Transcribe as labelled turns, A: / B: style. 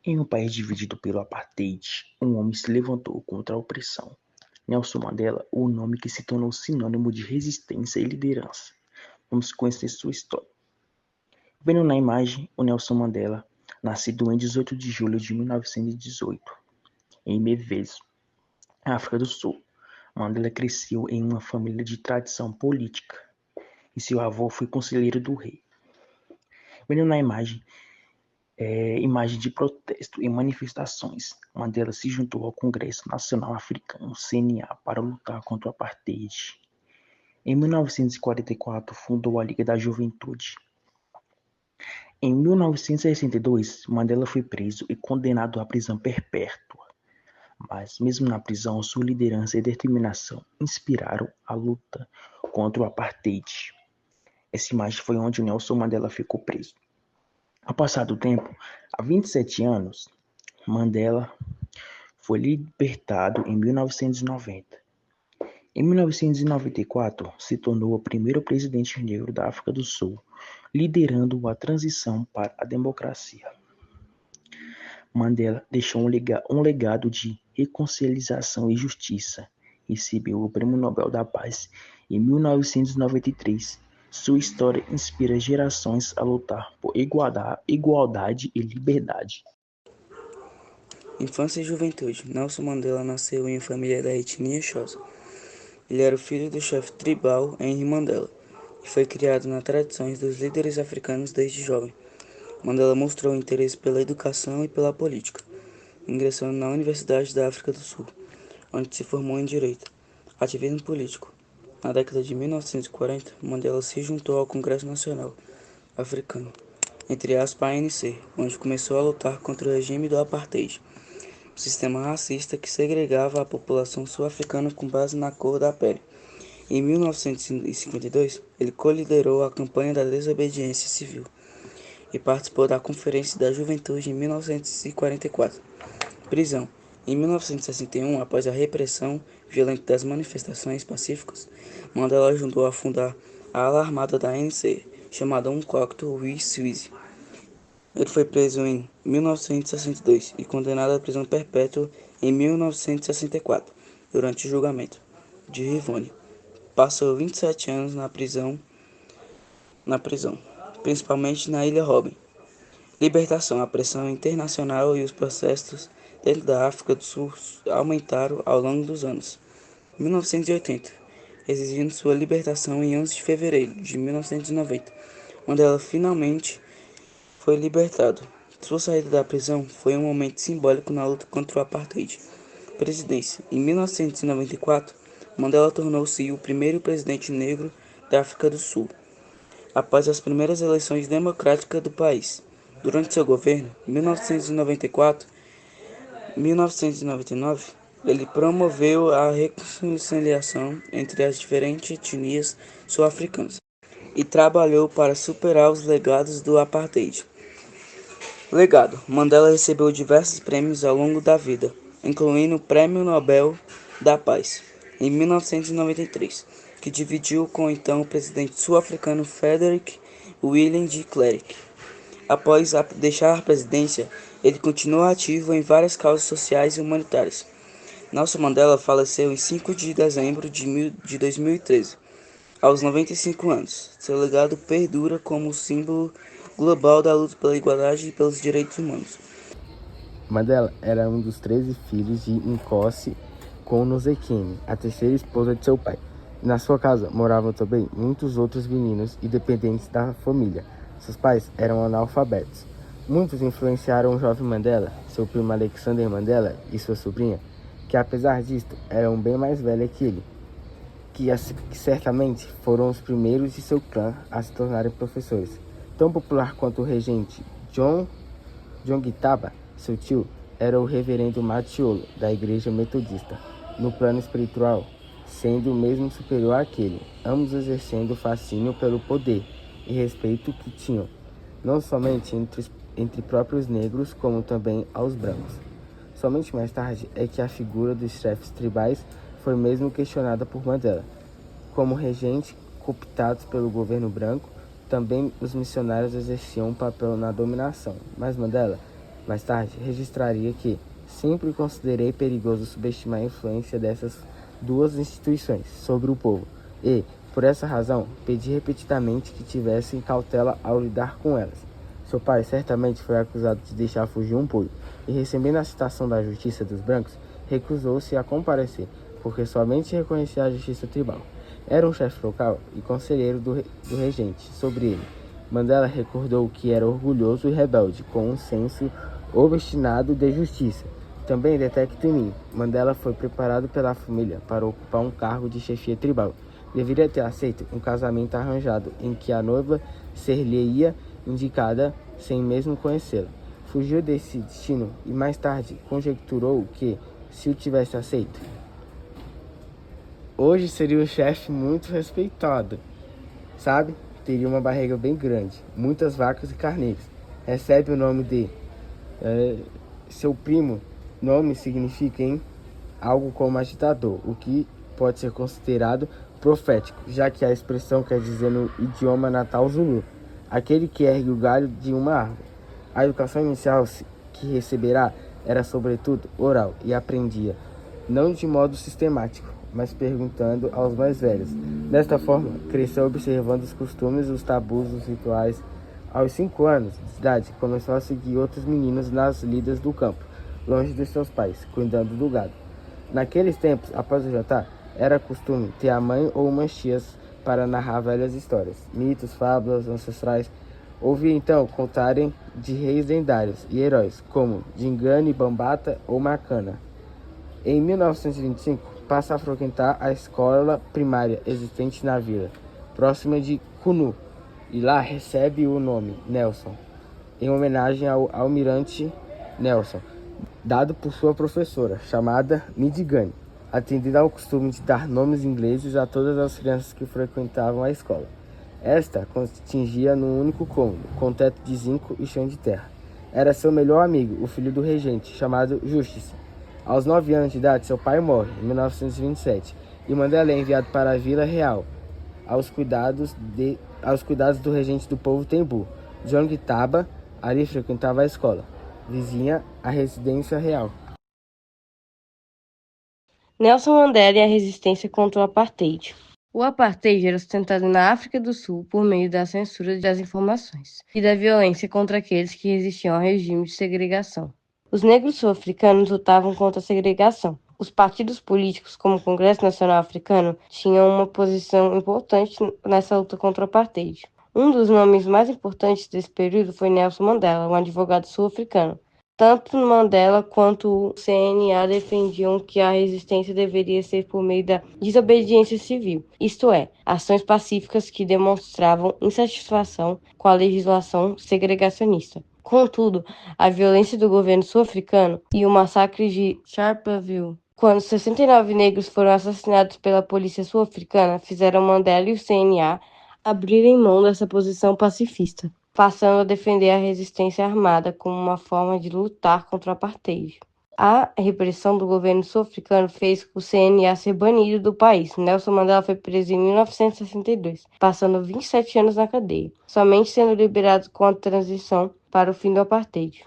A: Em um país dividido pelo apartheid, um homem se levantou contra a opressão. Nelson Mandela, o nome que se tornou sinônimo de resistência e liderança. Vamos conhecer sua história. Vendo na imagem o Nelson Mandela, nascido em 18 de julho de 1918, em Mevezo, África do Sul. Mandela cresceu em uma família de tradição política e seu avô foi conselheiro do rei. Vendo na imagem de protesto e manifestações, Mandela se juntou ao Congresso Nacional Africano, CNA, para lutar contra o apartheid. Em 1944, fundou a Liga da Juventude. Em 1962, Mandela foi preso e condenado à prisão perpétua. Mas, mesmo na prisão, sua liderança e determinação inspiraram a luta contra o apartheid. Essa imagem foi onde Nelson Mandela ficou preso. Ao passar do tempo, há 27 anos, Mandela foi libertado em 1990. Em 1994, se tornou o primeiro presidente negro da África do Sul, liderando a transição para a democracia. Mandela deixou um legado de reconciliação e justiça. Recebeu o Prêmio Nobel da Paz em 1993. Sua história inspira gerações a lutar por igualdade e liberdade.
B: Infância e juventude. Nelson Mandela nasceu em uma família da etnia Xhosa. Ele era o filho do chefe tribal Henry Mandela e foi criado nas tradições dos líderes africanos desde jovem. Mandela mostrou interesse pela educação e pela política, ingressando na Universidade da África do Sul, onde se formou em Direito. Ativismo político. Na década de 1940, Mandela se juntou ao Congresso Nacional Africano, entre aspas ANC, onde começou a lutar contra o regime do apartheid, um sistema racista que segregava a população sul-africana com base na cor da pele. Em 1952, ele coliderou a campanha da desobediência civil e participou da Conferência da Juventude em 1944. Prisão. Em 1961, após a repressão violenta das manifestações pacíficas, Mandela ajudou a fundar a ala armada da ANC, chamada Umkhonto we Sizwe. Ele foi preso em 1962 e condenado à prisão perpétua em 1964, durante o julgamento de Rivone. Passou 27 anos na prisão, principalmente na Ilha Robben. Libertação. A pressão internacional e os protestos dentro da África do Sul aumentaram ao longo dos anos. 1980, exigindo sua libertação em 11 de fevereiro de 1990, Mandela finalmente foi libertado. Sua saída da prisão foi um momento simbólico na luta contra o apartheid. Presidência. Em 1994, Mandela tornou-se o primeiro presidente negro da África do Sul, após as primeiras eleições democráticas do país. Durante seu governo, em 1999, ele promoveu a reconciliação entre as diferentes etnias sul-africanas e trabalhou para superar os legados do apartheid. Legado. Mandela recebeu diversos prêmios ao longo da vida, incluindo o Prêmio Nobel da Paz, em 1993, que dividiu com o então presidente sul-africano Frederick William de Klerk. Após deixar a presidência, ele continuou ativo em várias causas sociais e humanitárias. Nelson Mandela faleceu em 5 de dezembro de 2013, aos 95 anos. Seu legado perdura como símbolo global da luta pela igualdade e pelos direitos humanos.
C: Mandela era um dos 13 filhos de Nkosi Conozekeme, a terceira esposa de seu pai. Na sua casa moravam também muitos outros meninos e dependentes da família. Seus pais eram analfabetos. Muitos influenciaram o jovem Mandela, seu primo Alexander Mandela e sua sobrinha, que apesar disto eram bem mais velha que ele, que certamente foram os primeiros de seu clã a se tornarem professores. Tão popular quanto o regente John Gitaba, seu tio, era o reverendo Matiolo, da igreja metodista, no plano espiritual, sendo mesmo superior àquele, ambos exercendo fascínio pelo poder e respeito que tinham, não somente entre próprios negros, como também aos brancos. Somente mais tarde é que a figura dos chefes tribais foi mesmo questionada por Mandela. Como regente, cooptados pelo governo branco, também os missionários exerciam um papel na dominação, mas Mandela Mais tarde, registraria que sempre considerei perigoso subestimar a influência dessas duas instituições sobre o povo e, por essa razão, pedi repetidamente que tivessem cautela ao lidar com elas. Seu pai certamente foi acusado de deixar fugir um polho e, recebendo a citação da justiça dos brancos, recusou-se a comparecer, porque somente reconhecia a justiça tribal. Era um chefe local e conselheiro do regente sobre ele. Mandela recordou que era orgulhoso e rebelde, com um senso obstinado de justiça. Também detecta em mim. Mandela foi preparado pela família para ocupar um cargo de chefia tribal. Deveria ter aceito um casamento arranjado em que a noiva ser-lhe-ia indicada sem mesmo conhecê-la. Fugiu desse destino e mais tarde conjecturou que, se o tivesse aceito, hoje seria um chefe muito respeitado, sabe? Teria uma barriga bem grande, muitas vacas e carneiros. Recebe o nome de seu primo. Nome significa algo como agitador, o que pode ser considerado profético, já que a expressão quer dizer no idioma natal Zulu, aquele que ergue o galho de uma árvore. A educação inicial que receberá era sobretudo oral e aprendia, não de modo sistemático, mas perguntando aos mais velhos. Desta forma, cresceu observando os costumes, os tabus, os rituais. Aos 5 anos de idade, começou a seguir outros meninos nas lidas do campo, longe de seus pais, cuidando do gado. Naqueles tempos, após o jantar, era costume ter a mãe ou umas tias para narrar velhas histórias, mitos, fábulas ancestrais. Ouvia então contarem de reis lendários e heróis, como Dingane, Bambata ou Macana. Em 1925, passa a frequentar a escola primária existente na vila, próxima de Cunu, e lá recebe o nome Nelson, em homenagem ao almirante Nelson, dado por sua professora, chamada Midigane, atendendo ao costume de dar nomes ingleses a todas as crianças que frequentavam a escola. Esta consistia num único cômodo, com teto de zinco e chão de terra. Era seu melhor amigo, o filho do regente, chamado Justice. Aos 9 anos de idade, seu pai morre, em 1927, e Mandela é enviado para a Vila Real, aos cuidados do regente do povo Tembu, Jong Taba. Ali frequentava a escola, vizinha à residência real.
D: Nelson Mandela e a resistência contra o apartheid. O apartheid era sustentado na África do Sul por meio da censura das informações e da violência contra aqueles que resistiam ao regime de segregação. Os negros sul-africanos lutavam contra a segregação. Os partidos políticos, como o Congresso Nacional Africano, tinham uma posição importante nessa luta contra o apartheid. Um dos nomes mais importantes desse período foi Nelson Mandela, um advogado sul-africano. Tanto Mandela quanto o CNA defendiam que a resistência deveria ser por meio da desobediência civil, isto é, ações pacíficas que demonstravam insatisfação com a legislação segregacionista. Contudo, a violência do governo sul-africano e o massacre de Sharpeville, quando 69 negros foram assassinados pela polícia sul-africana, fizeram Mandela e o CNA abrirem mão dessa posição pacifista, passando a defender a resistência armada como uma forma de lutar contra o apartheid. A repressão do governo sul-africano fez o CNA ser banido do país. Nelson Mandela foi preso em 1962, passando 27 anos na cadeia, somente sendo liberado com a transição para o fim do apartheid.